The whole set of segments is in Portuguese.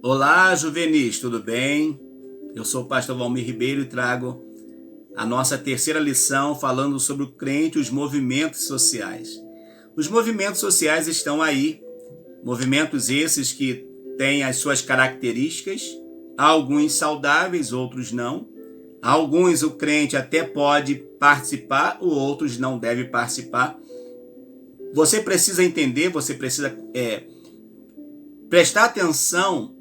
Olá, juvenis, tudo bem? Eu sou o pastor Valmir Ribeiro e trago a nossa terceira lição falando sobre o crente e os movimentos sociais. Os movimentos sociais estão aí, movimentos esses que têm as suas características, alguns saudáveis, outros não. Alguns o crente até pode participar, outros não deve participar. Você precisa entender, você precisa prestar atenção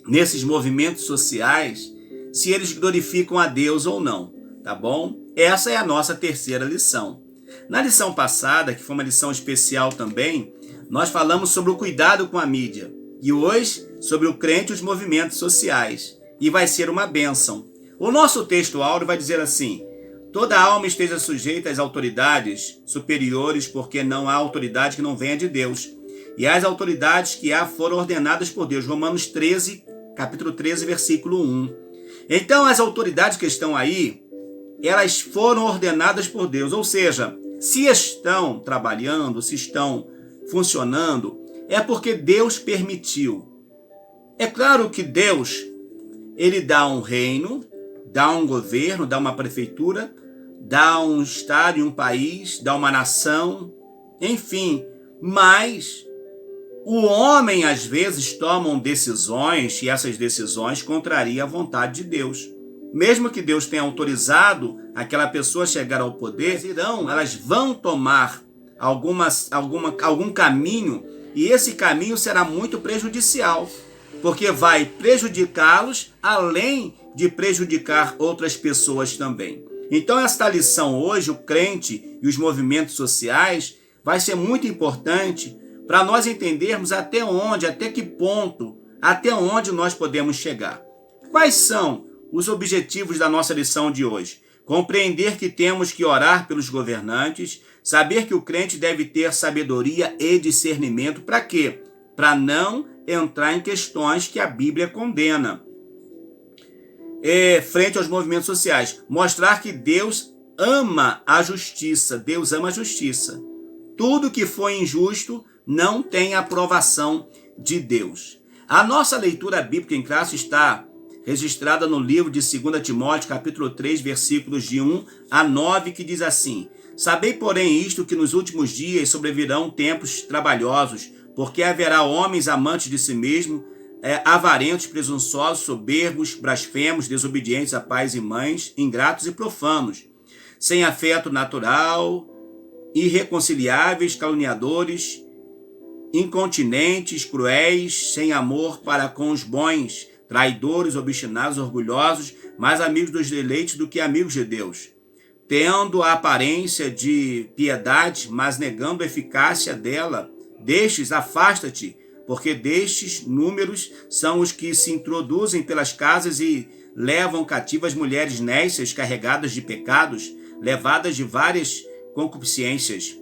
nesses movimentos sociais, se eles glorificam a Deus ou não, tá bom? Essa é a nossa terceira lição. Na lição passada, que foi uma lição especial também, nós falamos sobre o cuidado com a mídia. E hoje, sobre o crente e os movimentos sociais. E vai ser uma bênção. O nosso texto áureo vai dizer assim: toda alma esteja sujeita às autoridades superiores, porque não há autoridade que não venha de Deus. E as autoridades que há foram ordenadas por Deus. Romanos 13, capítulo 13, versículo 1. Então, as autoridades que estão aí, elas foram ordenadas por Deus. Ou seja, se estão trabalhando, se estão funcionando, é porque Deus permitiu. É claro que Deus, ele dá um reino, dá um governo, dá uma prefeitura, dá um estado e um país, dá uma nação, enfim, mas o homem, às vezes, toma decisões e essas decisões contrariam a vontade de Deus. Mesmo que Deus tenha autorizado aquela pessoa a chegar ao poder, elas vão tomar algum caminho e esse caminho será muito prejudicial, porque vai prejudicá-los além de prejudicar outras pessoas também. Então, esta lição hoje, o crente e os movimentos sociais, vai ser muito importante para nós entendermos até que ponto, até onde nós podemos chegar. Quais são os objetivos da nossa lição de hoje? Compreender que temos que orar pelos governantes, saber que o crente deve ter sabedoria e discernimento. Para quê? Para não entrar em questões que a Bíblia condena. Frente aos movimentos sociais, mostrar que Deus ama a justiça. Deus ama a justiça. Tudo que for injusto não tem aprovação de Deus. A nossa leitura bíblica em classe está registrada no livro de 2 Timóteo, capítulo 3, versículos de 1 a 9, que diz assim: Sabei, porém, isto, que nos últimos dias sobrevirão tempos trabalhosos, porque haverá homens amantes de si mesmos, avarentos, presunçosos, soberbos, blasfemos, desobedientes a pais e mães, ingratos e profanos, sem afeto natural, irreconciliáveis, caluniadores, incontinentes, cruéis, sem amor para com os bons, traidores, obstinados, orgulhosos, mais amigos dos deleites do que amigos de Deus, tendo a aparência de piedade, mas negando a eficácia dela. Destes, afasta-te, porque destes números são os que se introduzem pelas casas e levam cativas mulheres nécias, carregadas de pecados, levadas de várias concupiscências,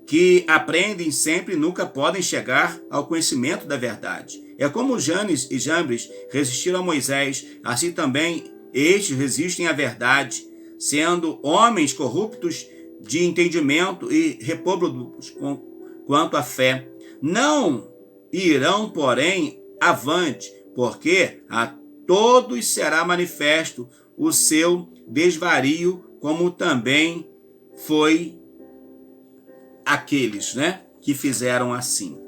que aprendem sempre e nunca podem chegar ao conhecimento da verdade. É como Janes e Jambres resistiram a Moisés, assim também estes resistem à verdade, sendo homens corruptos de entendimento e repróbados quanto à fé. Não irão, porém, avante, porque a todos será manifesto o seu desvario, como também foi aqueles, que fizeram assim.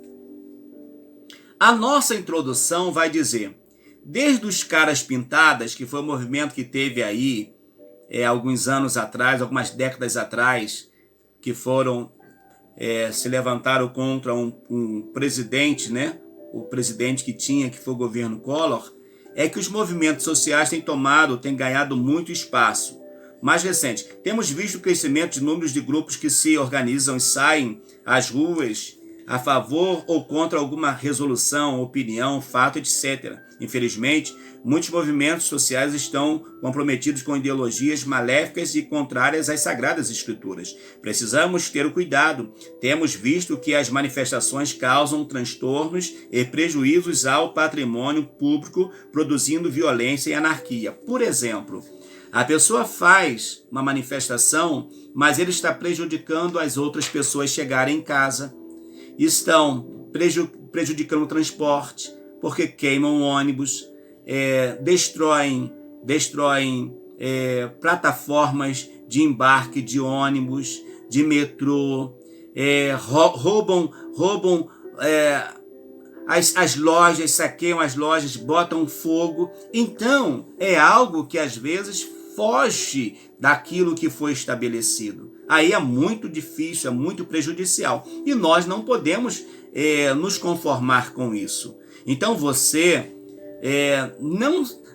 A nossa introdução vai dizer, desde os caras pintadas, que foi um movimento que teve aí alguns anos atrás, algumas décadas atrás, que foram se levantaram contra um presidente, o presidente que foi o governo Collor, é que os movimentos sociais têm ganhado muito espaço. Mais recente, temos visto o crescimento de números de grupos que se organizam e saem às ruas a favor ou contra alguma resolução, opinião, fato, etc. Infelizmente, muitos movimentos sociais estão comprometidos com ideologias maléficas e contrárias às Sagradas Escrituras. Precisamos ter o cuidado. Temos visto que as manifestações causam transtornos e prejuízos ao patrimônio público, produzindo violência e anarquia. Por exemplo, a pessoa faz uma manifestação, mas ele está prejudicando as outras pessoas chegarem em casa, estão prejudicando o transporte, porque queimam ônibus, destroem plataformas de embarque de ônibus, de metrô, roubam as lojas, saqueiam as lojas, botam fogo. Então, é algo que às vezes foge daquilo que foi estabelecido. Aí é muito difícil, é muito prejudicial. E nós não podemos nos conformar com isso. Então você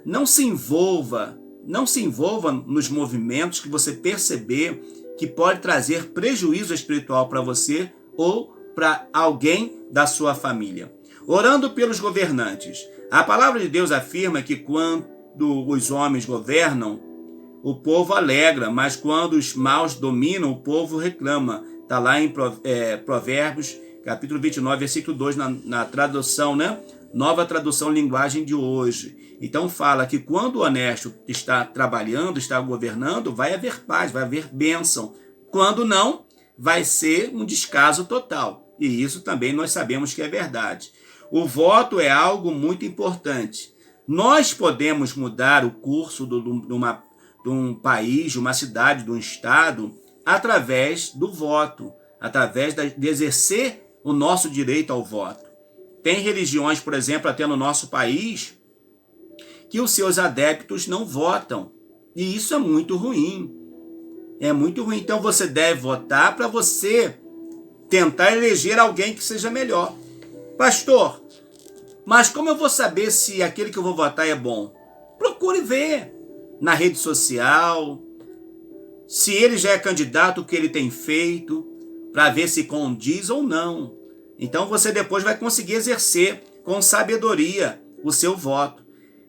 não se envolva nos movimentos que você perceber que pode trazer prejuízo espiritual para você ou para alguém da sua família. Orando pelos governantes. A palavra de Deus afirma que quando os homens governam, o povo alegra, mas quando os maus dominam, o povo reclama. Está lá em Provérbios, capítulo 29, versículo 2, na tradução, né? Nova tradução linguagem de hoje. Então fala que quando o honesto está trabalhando, está governando, vai haver paz, vai haver bênção. Quando não, vai ser um descaso total. E isso também nós sabemos que é verdade. O voto é algo muito importante. Nós podemos mudar o curso de um país, de uma cidade, de um estado, através do voto, através de exercer o nosso direito ao voto. Tem religiões, por exemplo, até no nosso país, que os seus adeptos não votam. E isso é muito ruim. É muito ruim. Então você deve votar para você tentar eleger alguém que seja melhor. Pastor, mas como eu vou saber se aquele que eu vou votar é bom? Procure ver na rede social, se ele já é candidato, o que ele tem feito, para ver se condiz ou não. Então você depois vai conseguir exercer com sabedoria o seu voto.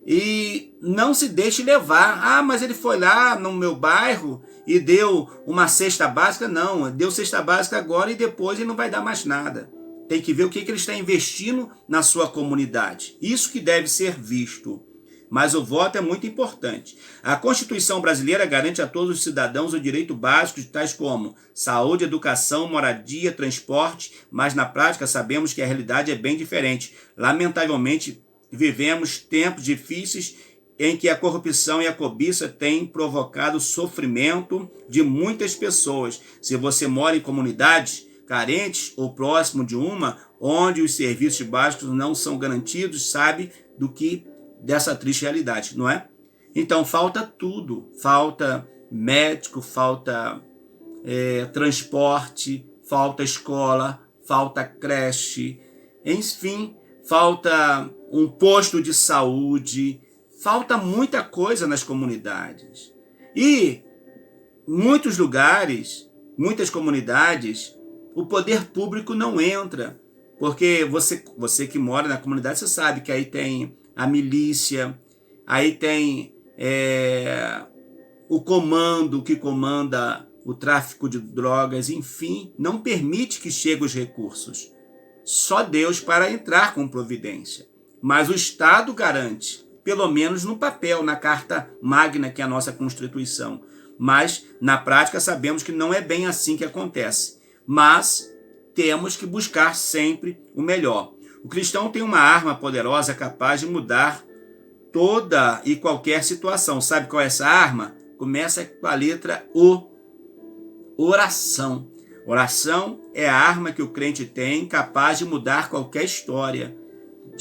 E não se deixe levar. Ah, mas ele foi lá no meu bairro e deu uma cesta básica. Não, deu cesta básica agora e depois ele não vai dar mais nada. Tem que ver o que ele está investindo na sua comunidade. Isso que deve ser visto. Mas o voto é muito importante. A Constituição brasileira garante a todos os cidadãos o direito básico de tais como saúde, educação, moradia, transporte, mas na prática sabemos que a realidade é bem diferente. Lamentavelmente, vivemos tempos difíceis em que a corrupção e a cobiça têm provocado sofrimento de muitas pessoas. Se você mora em comunidades carentes ou próximo de uma, onde os serviços básicos não são garantidos, sabe dessa triste realidade, não é? Então falta tudo, falta médico, falta transporte, falta escola, falta creche, enfim, falta um posto de saúde, falta muita coisa nas comunidades. E muitos lugares, muitas comunidades, o poder público não entra, porque você que mora na comunidade, você sabe que aí tem a milícia, aí tem o comando que comanda o tráfico de drogas, enfim, não permite que cheguem os recursos. Só Deus para entrar com providência. Mas o Estado garante, pelo menos no papel, na Carta Magna, que é a nossa Constituição. Mas, na prática, sabemos que não é bem assim que acontece. Mas temos que buscar sempre o melhor. O cristão tem uma arma poderosa capaz de mudar toda e qualquer situação. Sabe qual é essa arma? Começa com a letra O. Oração. Oração é a arma que o crente tem capaz de mudar qualquer história.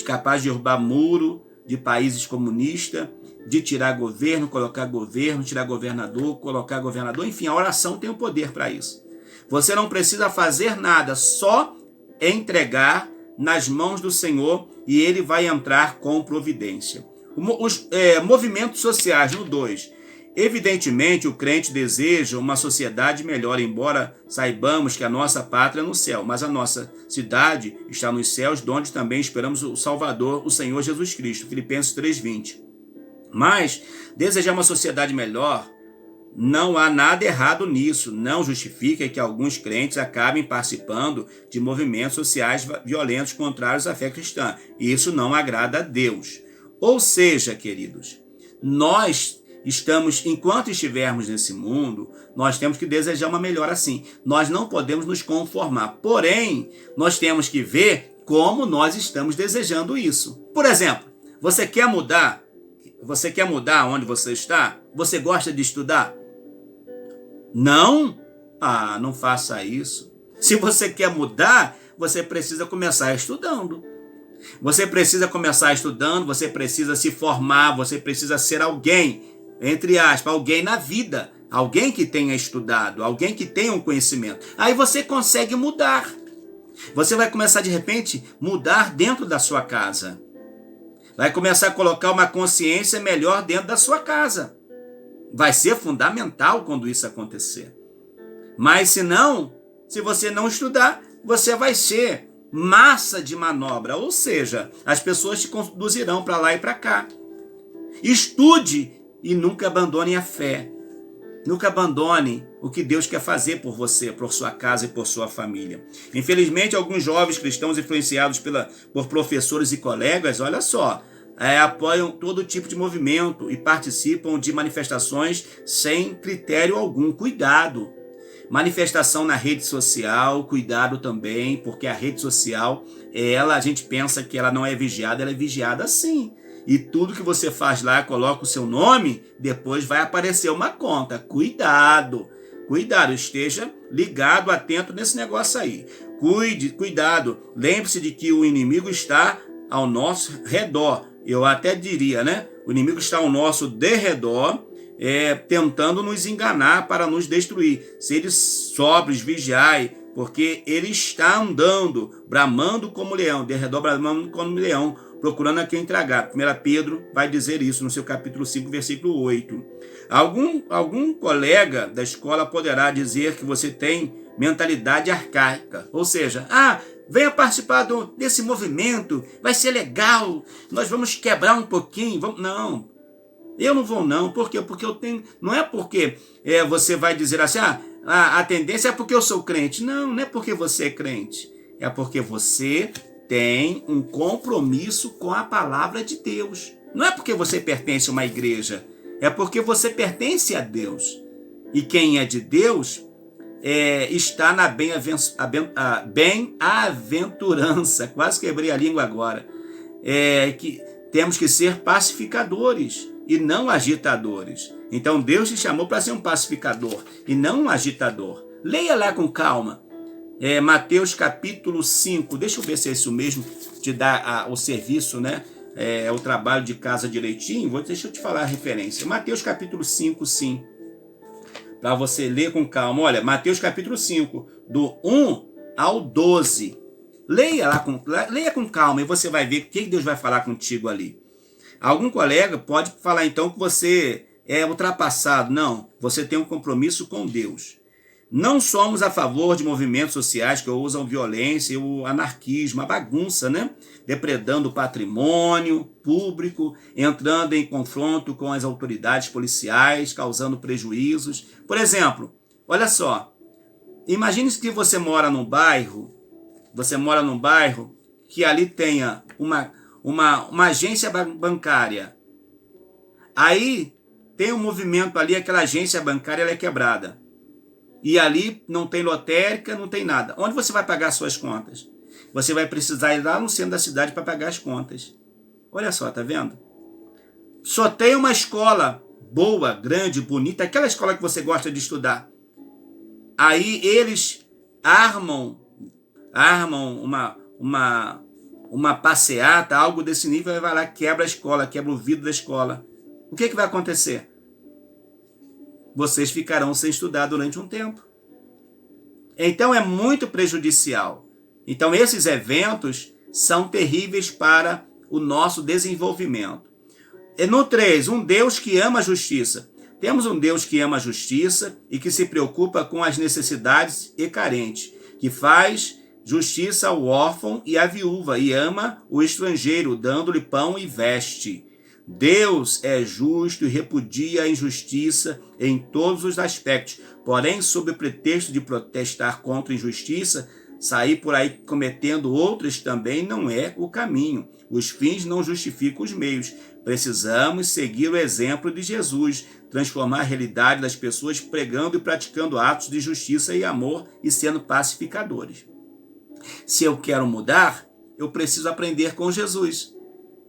Capaz de derrubar muro de países comunistas, de tirar governo, colocar governo, tirar governador, colocar governador. Enfim, a oração tem o poder para isso. Você não precisa fazer nada, só entregar nas mãos do Senhor e ele vai entrar com providência. Os movimentos sociais, no 2. Evidentemente, o crente deseja uma sociedade melhor, embora saibamos que a nossa pátria é no céu, mas a nossa cidade está nos céus, de onde também esperamos o Salvador, o Senhor Jesus Cristo. Filipenses 3:20. Mas desejar uma sociedade melhor, não há nada errado nisso. Não justifica que alguns crentes acabem participando de movimentos sociais violentos contrários à fé cristã. Isso não agrada a Deus. Ou seja, queridos, enquanto estivermos nesse mundo, nós temos que desejar uma melhora assim. Nós não podemos nos conformar. Porém, nós temos que ver como nós estamos desejando isso. Por exemplo, você quer mudar? Você quer mudar onde você está? Você gosta de estudar? Não? Ah, não faça isso. Se você quer mudar, você precisa começar estudando. Você precisa começar estudando, você precisa se formar, você precisa ser alguém, entre aspas, alguém na vida. Alguém que tenha estudado, alguém que tenha um conhecimento. Aí você consegue mudar. Você vai começar, de repente, mudar dentro da sua casa. Vai começar a colocar uma consciência melhor dentro da sua casa. Vai ser fundamental quando isso acontecer. Mas se você não estudar, você vai ser massa de manobra. Ou seja, as pessoas te conduzirão para lá e para cá. Estude e nunca abandone a fé. Nunca abandone o que Deus quer fazer por você, por sua casa e por sua família. Infelizmente, alguns jovens cristãos influenciados por professores e colegas, olha só, apoiam todo tipo de movimento e participam de manifestações sem critério algum. Cuidado! Manifestação na rede social, cuidado também, porque a rede social, a gente pensa que ela não é vigiada, ela é vigiada sim. E tudo que você faz lá, coloca o seu nome, depois vai aparecer uma conta. Cuidado, cuidado, esteja ligado, atento nesse negócio aí. Cuidado, lembre-se de que o inimigo está ao nosso redor. Eu até diria, né? O inimigo está ao nosso derredor, tentando nos enganar para nos destruir. Sede sóbrios, vigiai, porque ele está andando, bramando como leão, derredor bramando como leão, procurando a quem tragar. 1 Pedro vai dizer isso no seu capítulo 5, versículo 8. Algum colega da escola poderá dizer que você tem mentalidade arcaica, ou seja, venha participar desse movimento, vai ser legal, nós vamos quebrar um pouquinho. Não, eu não vou não. Por quê? Porque eu tenho. Não é porque você vai dizer assim, a tendência é porque eu sou crente. Não, não é porque você é crente. É porque você tem um compromisso com a palavra de Deus. Não é porque você pertence a uma igreja, é porque você pertence a Deus. E quem é de Deus está na bem-aventurança. Quase quebrei a língua agora. Que temos que ser pacificadores e não agitadores. Então Deus te chamou para ser um pacificador e não um agitador. Leia lá com calma. Mateus capítulo 5, deixa eu ver se é isso mesmo, te dá o serviço, né? O trabalho de casa direitinho. Deixa eu te falar a referência. Mateus capítulo 5, sim. Para você ler com calma. Olha, Mateus capítulo 5, do 1 ao 12. Leia com calma e você vai ver o que Deus vai falar contigo ali. Algum colega pode falar então que você é ultrapassado. Não, você tem um compromisso com Deus. Não somos a favor de movimentos sociais que usam violência e o anarquismo, a bagunça, né? Depredando o patrimônio público, entrando em confronto com as autoridades policiais, causando prejuízos. Por exemplo, olha só, imagine que você mora num bairro que ali tenha uma agência bancária. Aí tem um movimento ali, aquela agência bancária ela é quebrada. E ali não tem lotérica, não tem nada. Onde você vai pagar suas contas? Você vai precisar ir lá no centro da cidade para pagar as contas. Olha só, tá vendo? Só tem uma escola boa, grande, bonita, aquela escola que você gosta de estudar. Aí eles armam uma passeata, algo desse nível, e vai lá, quebra a escola, quebra o vidro da escola. O que vai acontecer? Vocês ficarão sem estudar durante um tempo. Então é muito prejudicial. Então esses eventos são terríveis para o nosso desenvolvimento. E no 3, um Deus que ama a justiça. Temos um Deus que ama a justiça e que se preocupa com as necessidades e carentes, que faz justiça ao órfão e à viúva e ama o estrangeiro, dando-lhe pão e veste. Deus é justo e repudia a injustiça em todos os aspectos. Porém, sob o pretexto de protestar contra a injustiça, sair por aí cometendo outras também não é o caminho. Os fins não justificam os meios. Precisamos seguir o exemplo de Jesus, transformar a realidade das pessoas pregando e praticando atos de justiça e amor e sendo pacificadores. Se eu quero mudar, eu preciso aprender com Jesus.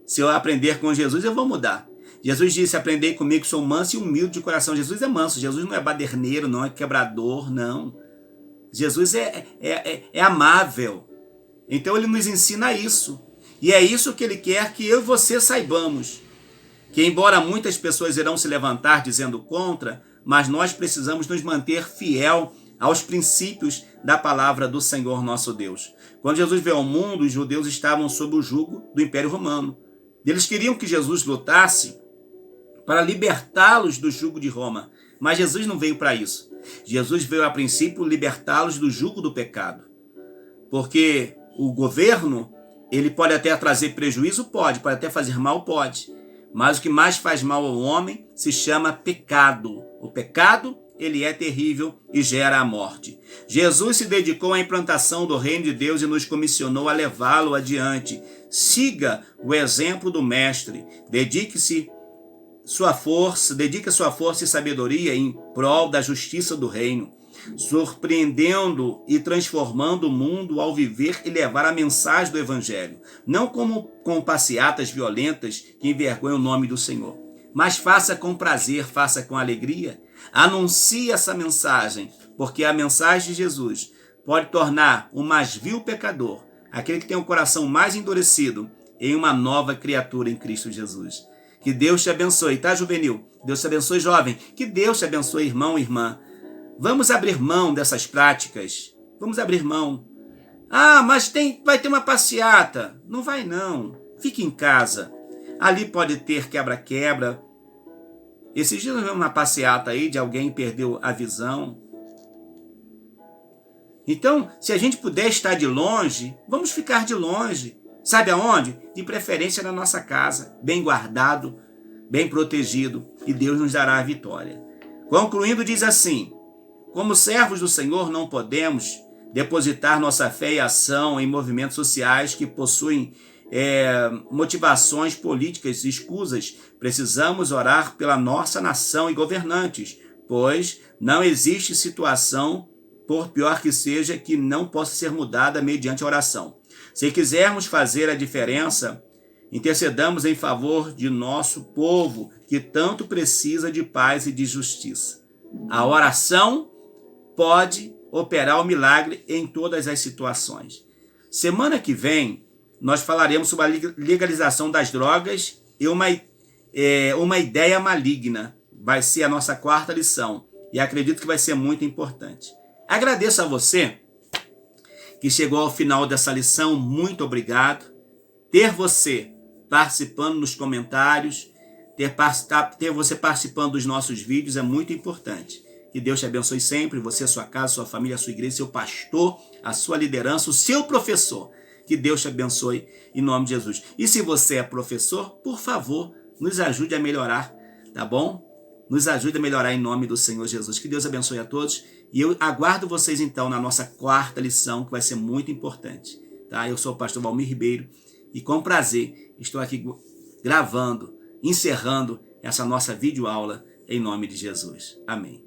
Se eu aprender com Jesus, eu vou mudar. Jesus disse, aprendei comigo que sou manso e humilde de coração. Jesus é manso, Jesus não é baderneiro, não é quebrador, não. Jesus é amável. Então ele nos ensina isso. E é isso que ele quer que eu e você saibamos. Que embora muitas pessoas irão se levantar dizendo contra, mas nós precisamos nos manter fiel aos princípios da palavra do Senhor nosso Deus. Quando Jesus veio ao mundo, os judeus estavam sob o jugo do Império Romano. Eles queriam que Jesus lutasse para libertá-los do jugo de Roma. Mas Jesus não veio para isso. Jesus veio, a princípio, libertá-los do jugo do pecado. Porque o governo, ele pode até trazer prejuízo? Pode até fazer mal? Pode. Mas o que mais faz mal ao homem se chama pecado. O pecado, ele é terrível e gera a morte. Jesus se dedicou à implantação do reino de Deus e nos comissionou a levá-lo adiante. Siga o exemplo do Mestre. Dedique sua força e sabedoria em prol da justiça do reino, surpreendendo e transformando o mundo ao viver e levar a mensagem do Evangelho, não como com passeatas violentas que envergonham o nome do Senhor, mas faça com prazer, faça com alegria, anuncie essa mensagem, porque a mensagem de Jesus pode tornar o mais vil pecador, aquele que tem o coração mais endurecido, em uma nova criatura em Cristo Jesus. Que Deus te abençoe, tá, juvenil? Deus te abençoe, jovem. Que Deus te abençoe, irmão e irmã. Vamos abrir mão dessas práticas. Vamos abrir mão. Ah, mas vai ter uma passeata. Não vai, não. Fique em casa. Ali pode ter quebra-quebra. Esses dias nós vimos uma passeata aí de alguém que perdeu a visão. Então, se a gente puder estar de longe, vamos ficar de longe. Sabe aonde? De preferência na nossa casa, bem guardado, bem protegido, e Deus nos dará a vitória. Concluindo, diz assim: como servos do Senhor, não podemos depositar nossa fé e ação em movimentos sociais que possuem motivações políticas escusas. Precisamos orar pela nossa nação e governantes, pois não existe situação, por pior que seja, que não possa ser mudada mediante a oração. Se quisermos fazer a diferença, intercedamos em favor de nosso povo, que tanto precisa de paz e de justiça. A oração pode operar o milagre em todas as situações. Semana que vem, nós falaremos sobre a legalização das drogas e uma ideia maligna. Vai ser a nossa 4ª lição e acredito que vai ser muito importante. Agradeço a você que chegou ao final dessa lição, muito obrigado. Ter você participando nos comentários, ter você participando dos nossos vídeos é muito importante. Que Deus te abençoe sempre, você, a sua casa, sua família, a sua igreja, seu pastor, a sua liderança, o seu professor. Que Deus te abençoe em nome de Jesus. E se você é professor, por favor, nos ajude a melhorar, tá bom? Nos ajude a melhorar em nome do Senhor Jesus. Que Deus abençoe a todos. E eu aguardo vocês então na nossa 4ª lição, que vai ser muito importante. Tá? Eu sou o pastor Valmir Ribeiro e com prazer estou aqui gravando, encerrando essa nossa videoaula em nome de Jesus. Amém.